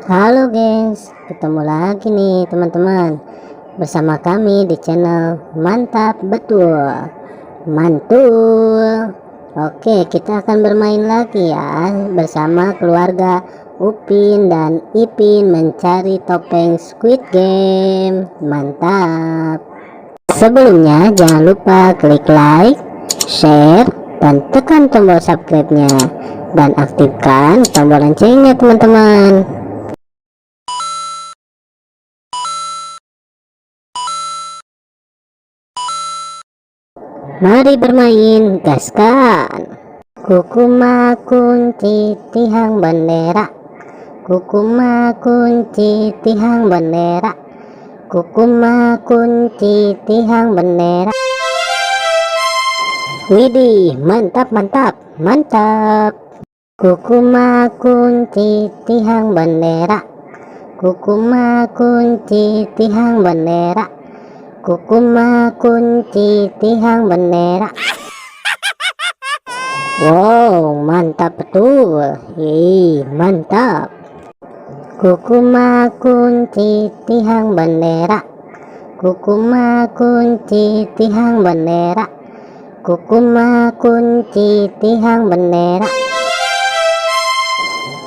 Halo gengs, ketemu lagi nih teman-teman bersama kami di channel Mantap Betul Mantul. Oke, kita akan bermain lagi ya bersama keluarga Upin dan Ipin mencari topeng Squid Game. Mantap. Sebelumnya jangan lupa klik like, share, dan tekan tombol subscribe-nya dan aktifkan tombol loncengnya teman-teman. Mari bermain, gaskan. Kukuma kunci tihang bendera, kukuma kunci tihang bendera, kukuma kunci tihang bendera. Widih, mantap mantap mantap. Kukuma kunci tihang bendera, kukuma kunci tihang bendera, kukuma kunci tihang bendera. Wow, mantap betul. Mantap. Kukuma kunci tihang bendera, kukuma kunci tihang bendera, kukuma kunci tihang bendera.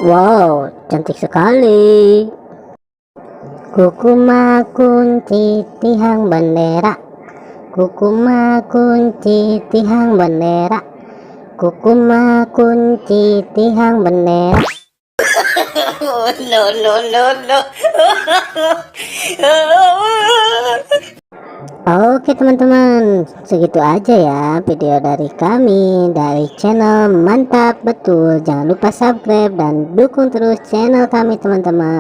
Wow, cantik sekali. Kukuma kunci tihang bendera, kukuma kunci tihang bendera, kukuma kunci tihang bendera. No. Oke teman-teman, segitu aja ya video dari kami dari channel Mantap Betul. Jangan lupa subscribe dan dukung terus channel kami teman-teman.